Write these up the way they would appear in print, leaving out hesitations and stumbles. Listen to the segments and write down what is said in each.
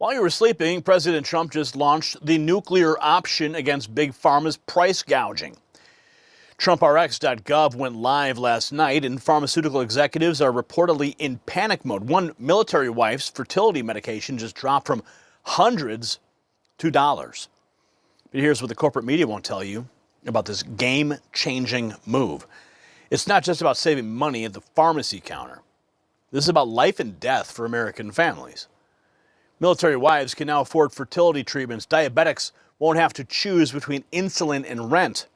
While you were sleeping, President Trump just launched the nuclear option against Big Pharma's price gouging. TrumpRx.gov went live last night, and pharmaceutical executives are reportedly in panic mode. One military wife's fertility medication just dropped from hundreds to dollars. But here's what the corporate media won't tell you about this game-changing move. It's not just about saving money at the pharmacy counter. This is about life and death for American families. Military wives can now afford fertility treatments. Diabetics won't have to choose between insulin and rent.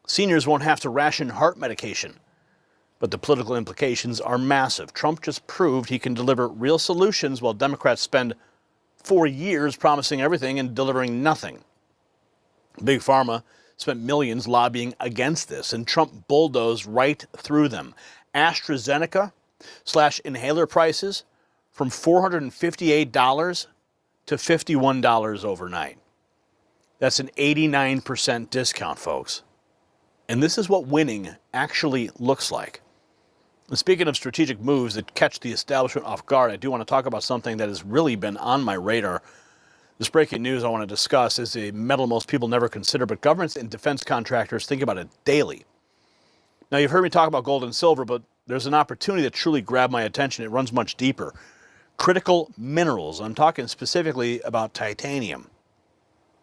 Seniors won't have to ration heart medication. But the political implications are massive. Trump just proved he can deliver real solutions while Democrats spend 4 years promising everything and delivering nothing. Big Pharma spent millions lobbying against this, and Trump bulldozed right through them. AstraZeneca slashed inhaler prices from $458 to $51 overnight. That's an 89% discount, folks. And this is what winning actually looks like. And speaking of strategic moves that catch the establishment off guard, I do want to talk about something that has really been on my radar. This breaking news I want to discuss is a metal most people never consider, but governments and defense contractors think about it daily. Now, you've heard me talk about gold and silver, but there's an opportunity that truly grabbed my attention. It runs much deeper. Critical minerals. I'm talking specifically about titanium.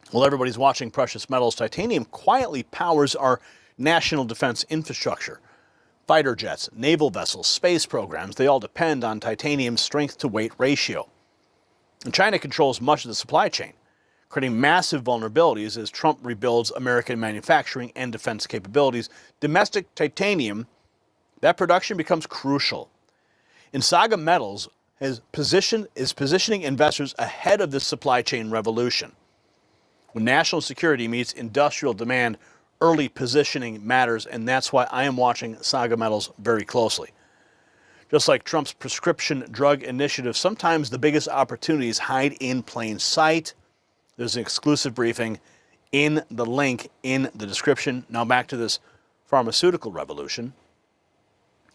While everybody's watching precious metals, titanium quietly powers our national defense infrastructure. Fighter jets, naval vessels, space programs, they all depend on titanium's strength-to-weight ratio. And China controls much of the supply chain, creating massive vulnerabilities as Trump rebuilds American manufacturing and defense capabilities. Domestic titanium, that production becomes crucial. And SAGA Metals is positioning investors ahead of this supply chain revolution. When national security meets industrial demand, early positioning matters, and that's why I am watching SAGA Metals very closely. Just like Trump's prescription drug initiative, sometimes the biggest opportunities hide in plain sight. There's an exclusive briefing in the link in the description. Now back to this pharmaceutical revolution.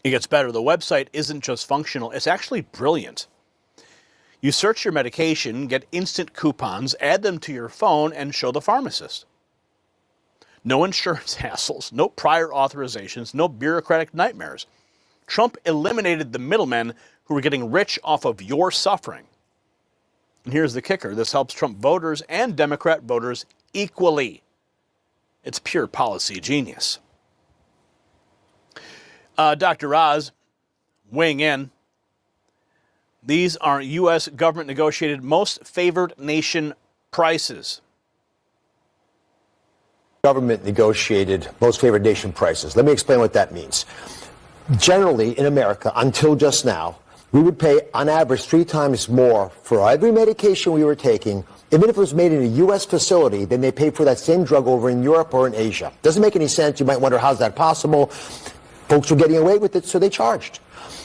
It gets better. The website isn't just functional, it's actually brilliant. You search your medication, get instant coupons, add them to your phone, and show the pharmacist. No insurance hassles, no prior authorizations, no bureaucratic nightmares. Trump eliminated the middlemen who were getting rich off of your suffering. And here's the kicker. This helps Trump voters and Democrat voters equally. It's pure policy genius. Dr. Oz, weighing in. These are U.S. government negotiated most favored nation prices. Government negotiated most favored nation prices. Let me explain what that means. Generally, in America, until just now, we would pay on average 3 times more for every medication we were taking, even if it was made in a U.S. facility, than they paid for that same drug over in Europe or in Asia. Doesn't make any sense. You might wonder, how's that possible? Folks were getting away with it, so they charged.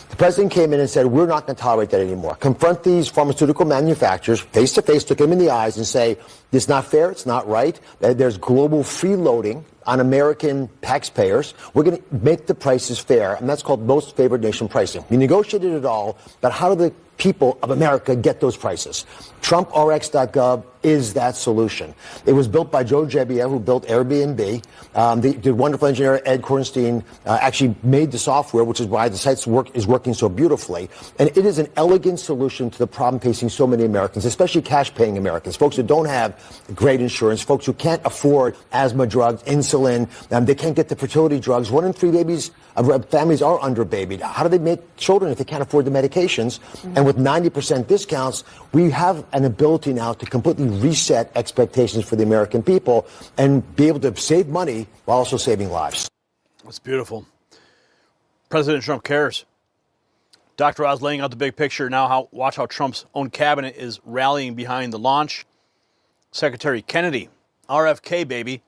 The president came in and said, we're not going to tolerate that anymore. Confront these pharmaceutical manufacturers face to face, look them in the eyes and say, this is not fair, it's not right. There's global freeloading on American taxpayers. We're going to make the prices fair, and that's called most favored nation pricing. We negotiated it all, but how do the people of America get those prices? TrumpRx.gov is that solution. It was built by Joe Gebbia, who built Airbnb. The wonderful engineer Ed Kornstein actually made the software, which is why the site is working so beautifully. And it is an elegant solution to the problem facing so many Americans, especially cash-paying Americans, folks who don't have great insurance, folks who can't afford asthma drugs, insulin, they can't get the fertility drugs. 1 in 3 families are underbabied. How do they make children if they can't afford the medications? And with 90% discounts, we have an ability now to completely reset expectations for the American people and be able to save money while also saving lives. That's beautiful. President Trump cares. Dr. Oz laying out the big picture now. Watch how Trump's own cabinet is rallying behind the launch. Secretary Kennedy, RFK, baby.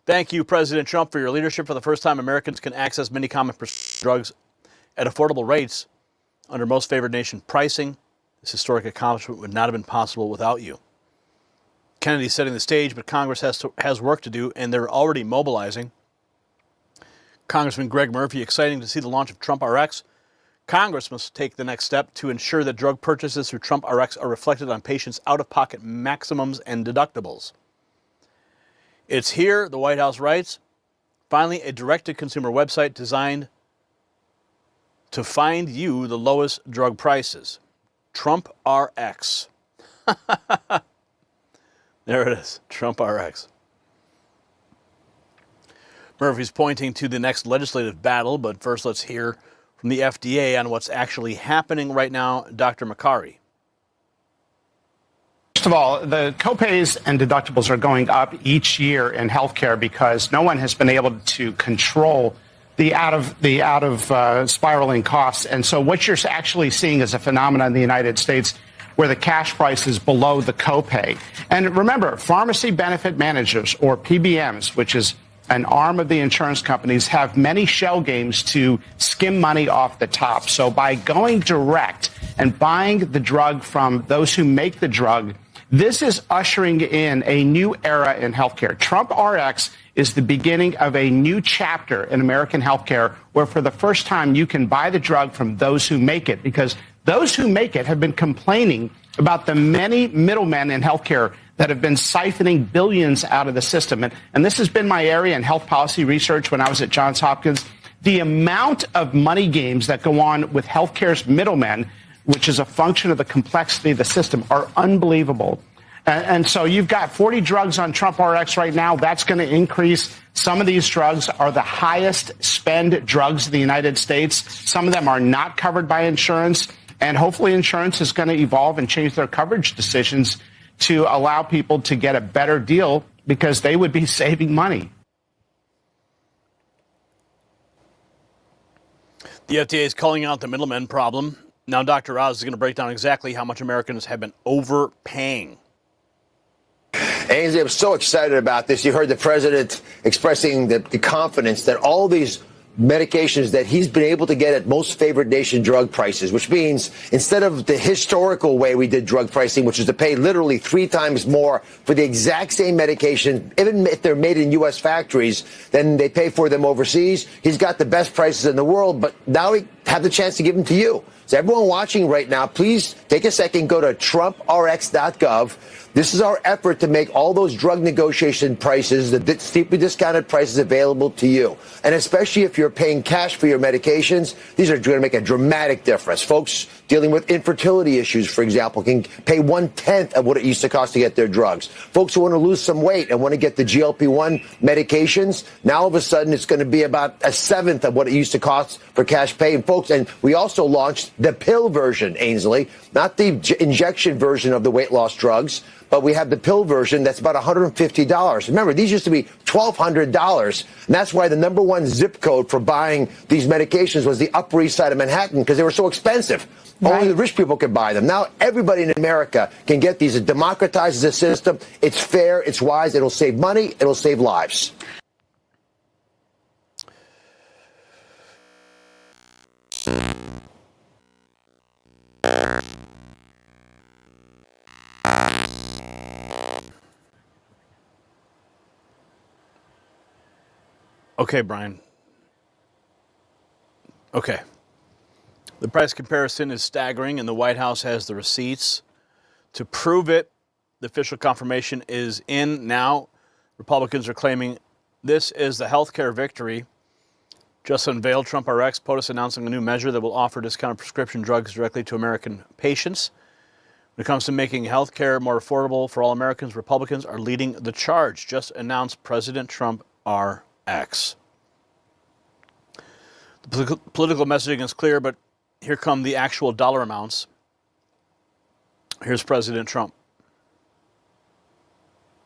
Thank you, President Trump, for your leadership. For the first time, Americans can access many common drugs at affordable rates under most favored nation pricing. This historic accomplishment would not have been possible without you. Kennedy's setting the stage, but Congress has work to do, and they're already mobilizing. Congressman Greg Murphy, exciting to see the launch of TrumpRx. Congress must take the next step to ensure that drug purchases through TrumpRx are reflected on patients' out-of-pocket maximums and deductibles. It's here, the White House writes, finally a direct-to-consumer website designed to find you the lowest drug prices. TrumpRx. There it is, TrumpRx. Murphy's pointing to the next legislative battle, but first let's hear from the FDA on what's actually happening right now. Dr. Makary. First of all, the copays and deductibles are going up each year in healthcare because no one has been able to control the out of spiraling costs. And so what you're actually seeing is a phenomenon in the United States where the cash price is below the copay. And remember, pharmacy benefit managers, or PBMs, which is an arm of the insurance companies, have many shell games to skim money off the top. So by going direct and buying the drug from those who make the drug, this is ushering in a new era in healthcare. TrumpRx is the beginning of a new chapter in American healthcare where for the first time you can buy the drug from those who make it, because those who make it have been complaining about the many middlemen in healthcare that have been siphoning billions out of the system. And this has been my area in health policy research when I was at Johns Hopkins. The amount of money games that go on with healthcare's middlemen, which is a function of the complexity of the system, are unbelievable. And so you've got 40 drugs on TrumpRx right now. That's going to increase. Some of these drugs are the highest spend drugs in the United States. Some of them are not covered by insurance. And hopefully insurance is going to evolve and change their coverage decisions to allow people to get a better deal because they would be saving money. The FDA is calling out the middlemen problem. Now, Dr. Oz is going to break down exactly how much Americans have been overpaying. Ainsley, I'm so excited about this. You heard the president expressing the confidence that all these medications that he's been able to get at most favored nation drug prices, which means instead of the historical way we did drug pricing, which is to pay literally 3 times more for the exact same medication, even if they're made in U.S. factories, than they pay for them overseas. He's got the best prices in the world, but now we have the chance to give them to you. So everyone watching right now, please take a second, go to TrumpRx.gov. This is our effort to make all those drug negotiation prices, the steeply discounted prices, available to you. And especially if you're paying cash for your medications, these are going to make a dramatic difference. Folks dealing with infertility issues, for example, can pay 1/10 of what it used to cost to get their drugs. Folks who want to lose some weight and want to get the GLP-1 medications, now all of a sudden it's going to be about 1/7 of what it used to cost for cash pay. And folks, and we also launched the pill version, Ainsley, not the injection version of the weight loss drugs, but we have the pill version that's about $150. Remember, these used to be $1,200, and that's why the #1 zip code for buying these medications was the Upper East Side of Manhattan, because they were so expensive. Right. Only the rich people could buy them. Now everybody in America can get these. It democratizes the system. It's fair. It's wise. It'll save money. It'll save lives. Okay, Brian. Okay. The price comparison is staggering, and the White House has the receipts to prove it. The official confirmation is in now. Republicans are claiming this is the healthcare victory. Just unveiled, TrumpRx, POTUS announcing a new measure that will offer discounted prescription drugs directly to American patients. When it comes to making healthcare more affordable for all Americans, Republicans are leading the charge. Just announced President TrumpRx. The political messaging is clear, but here come the actual dollar amounts. Here's President Trump.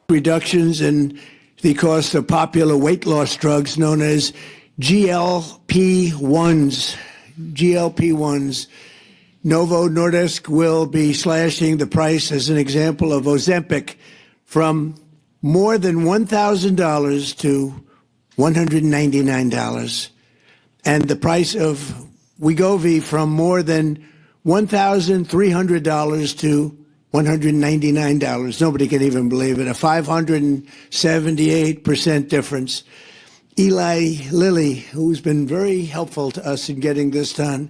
Reductions in the cost of popular weight loss drugs known as GLP-1s. Novo Nordisk will be slashing the price, as an example, of Ozempic from more than $1,000 to $199. And the price of Wegovy from more than $1,300 to $199. Nobody can even believe it. A 578% difference. Eli Lilly, who's been very helpful to us in getting this done,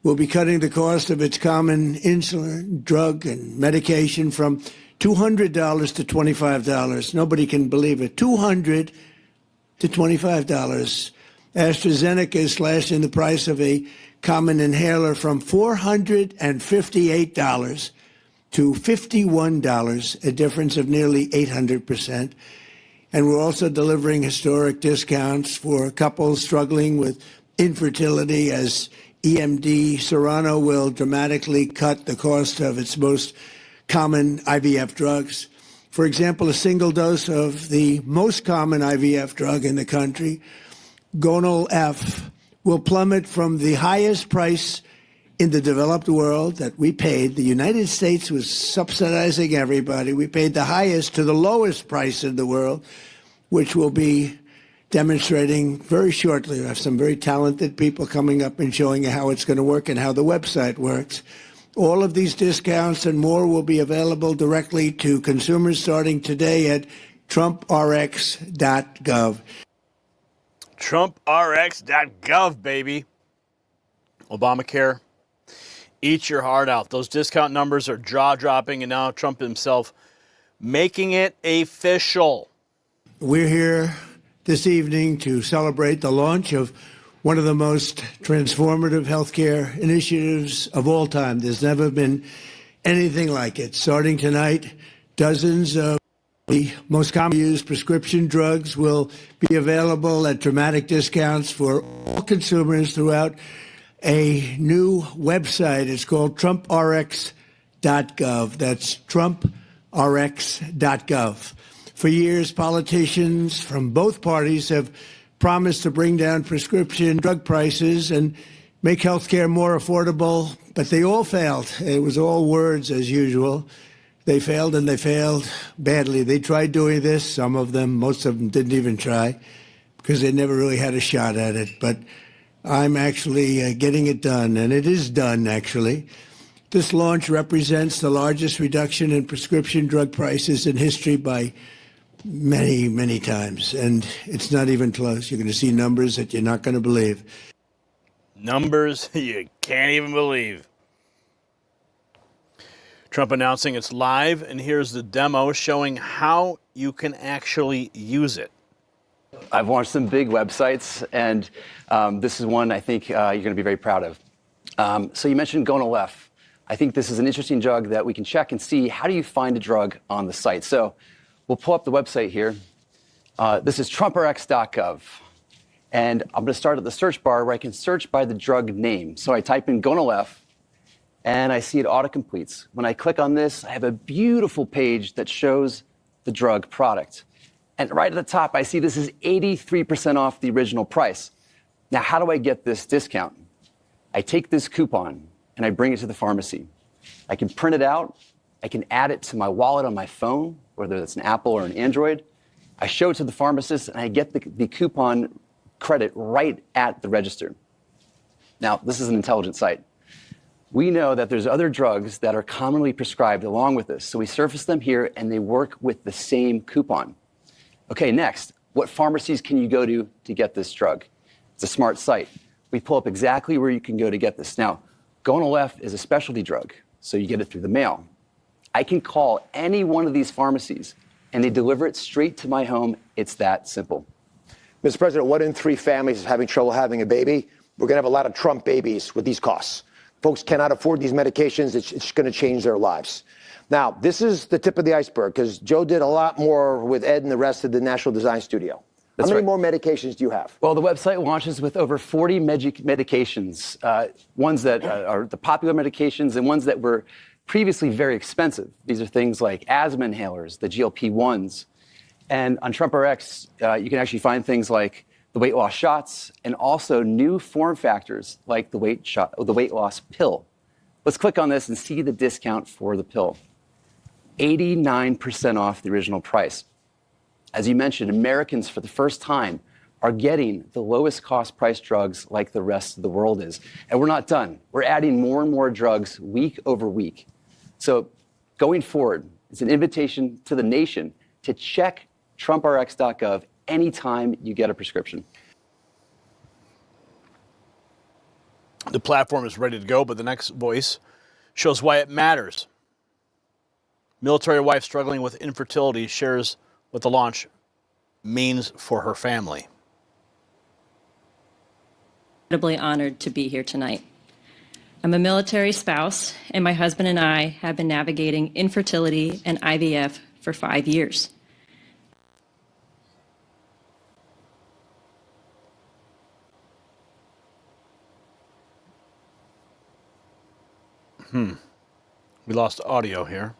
will be cutting the cost of its common insulin, drug, and medication from $200 to $25. Nobody can believe it. $200 to $25. AstraZeneca is slashing the price of a common inhaler from $458 to $51, a difference of nearly 800%. And we're also delivering historic discounts for couples struggling with infertility, as EMD Serrano will dramatically cut the cost of its most common IVF drugs. For example, a single dose of the most common IVF drug in the country, Gonal F, will plummet from the highest price in the developed world that we paid. The United States was subsidizing everybody. We paid the highest to the lowest price in the world, which will be demonstrating very shortly. We have some very talented people coming up and showing you how it's going to work and how the website works. All of these discounts and more will be available directly to consumers starting today at TrumpRx.gov. TrumpRx.gov, baby. Obamacare, eat your heart out. Those discount numbers are jaw-dropping, and now Trump himself making it official. We're here this evening to celebrate the launch of one of the most transformative healthcare initiatives of all time. There's never been anything like it. Starting tonight, dozens of the most commonly used prescription drugs will be available at dramatic discounts for all consumers throughout a new website. It's called TrumpRx.gov. That's TrumpRx.gov. For years, politicians from both parties have promised to bring down prescription drug prices and make health care more affordable, but they all failed. It was all words as usual. They failed, and they failed badly. They tried doing this, some of them, most of them didn't even try, because they never really had a shot at it. But I'm actually getting it done, and it is done, actually. This launch represents the largest reduction in prescription drug prices in history by many, many times, and it's not even close. You're going to see numbers that you're not going to believe. Numbers you can't even believe. Trump announcing it's live, and here's the demo showing how you can actually use it. I've launched some big websites, and this is one I think you're going to be very proud of. So you mentioned Gonal F. I think this is an interesting drug that we can check and see how do you find a drug on the site. So we'll pull up the website here. This is TrumpRx.gov. And I'm going to start at the search bar where I can search by the drug name. So I type in Gonal F, and I see it auto-completes. When I click on this, I have a beautiful page that shows the drug product. And right at the top, I see this is 83% off the original price. Now, how do I get this discount? I take this coupon, and I bring it to the pharmacy. I can print it out. I can add it to my wallet on my phone, whether it's an Apple or an Android. I show it to the pharmacist, and I get the coupon credit right at the register. Now, this is an intelligent site. We know that there's other drugs that are commonly prescribed along with this, so we surface them here, and they work with the same coupon. Okay, next, what pharmacies can you go to get this drug? It's a smart site. We pull up exactly where you can go to get this. Now, Gonal F is a specialty drug, so you get it through the mail. I can call any one of these pharmacies, and they deliver it straight to my home. It's that simple. Mr. President, 1 in 3 families is having trouble having a baby. We're going to have a lot of Trump babies with these costs. Folks cannot afford these medications. It's going to change their lives. Now, this is the tip of the iceberg, because Joe did a lot more with Ed and the rest of the National Design Studio. How many more medications do you have? Well, the website launches with over 40 medications, ones that are the popular medications and ones that were previously very expensive. These are things like asthma inhalers, the GLP-1s. And on TrumpRx, you can actually find things like the weight loss shots and also new form factors like the weight loss pill. Let's click on this and see the discount for the pill. 89% off the original price. As you mentioned, Americans for the first time are getting the lowest cost price drugs like the rest of the world is. And we're not done. We're adding more and more drugs week over week. So going forward, it's an invitation to the nation to check TrumpRx.gov anytime you get a prescription. The platform is ready to go, but the next voice shows why it matters. Military wife struggling with infertility shares what the launch means for her family. Incredibly honored to be here tonight. I'm a military spouse, and my husband and I have been navigating infertility and IVF for 5 years. We lost audio here.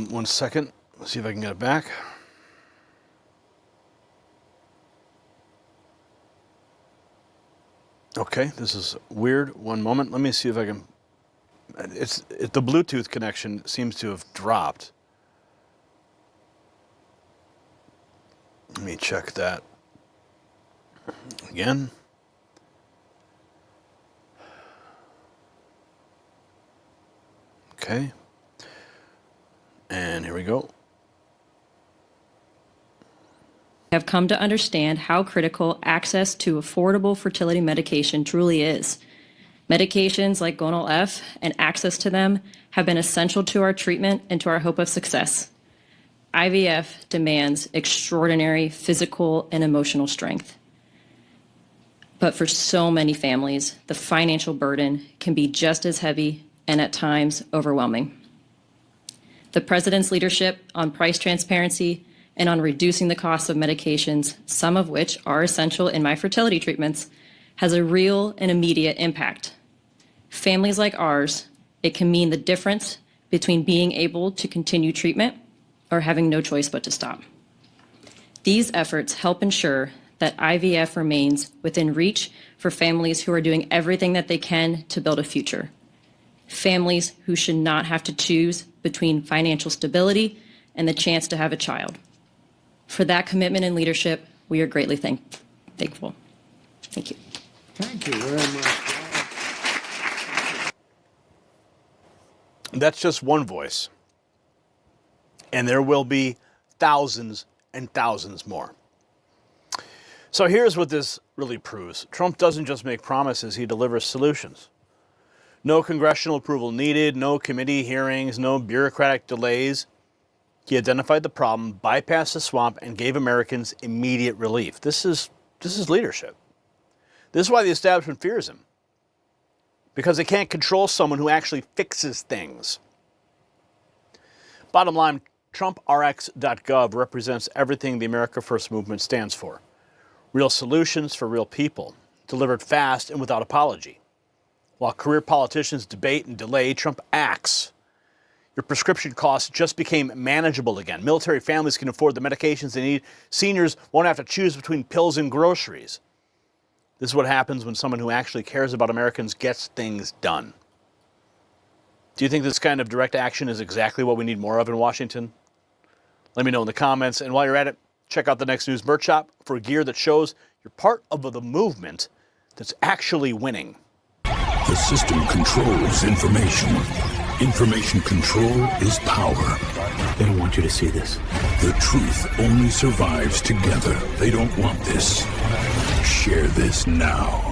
One second. Let's see if I can get it back. Okay, this is weird. One moment. Let me see if I can. The Bluetooth connection seems to have dropped. Let me check that again. Okay. And here we go. Have come to understand how critical access to affordable fertility medication truly is. Medications like Gonal F and access to them have been essential to our treatment and to our hope of success. IVF demands extraordinary physical and emotional strength. But for so many families, the financial burden can be just as heavy and at times overwhelming. The President's leadership on price transparency and on reducing the cost of medications, some of which are essential in my fertility treatments, has a real and immediate impact. Families like ours, it can mean the difference between being able to continue treatment or having no choice but to stop. These efforts help ensure that IVF remains within reach for families who are doing everything that they can to build a future. Families who should not have to choose between financial stability and the chance to have a child. For that commitment and leadership, we are greatly thankful. Thank you. Thank you very much. That's just one voice. And there will be thousands and thousands more. So here's what this really proves. Trump doesn't just make promises, he delivers solutions. No congressional approval needed, no committee hearings, no bureaucratic delays. He identified the problem, bypassed the swamp, and gave Americans immediate relief. This is leadership. This is why the establishment fears him. Because they can't control someone who actually fixes things. Bottom line, TrumpRx.gov represents everything the America First movement stands for. Real solutions for real people, delivered fast and without apology. While career politicians debate and delay, Trump acts. Your prescription costs just became manageable again. Military families can afford the medications they need. Seniors won't have to choose between pills and groceries. This is what happens when someone who actually cares about Americans gets things done. Do you think this kind of direct action is exactly what we need more of in Washington? Let me know in the comments. And while you're at it, check out the Next News merch shop for gear that shows you're part of the movement that's actually winning. The system controls information. Information control is power. They don't want you to see this. The truth only survives together. They don't want this. Share this now.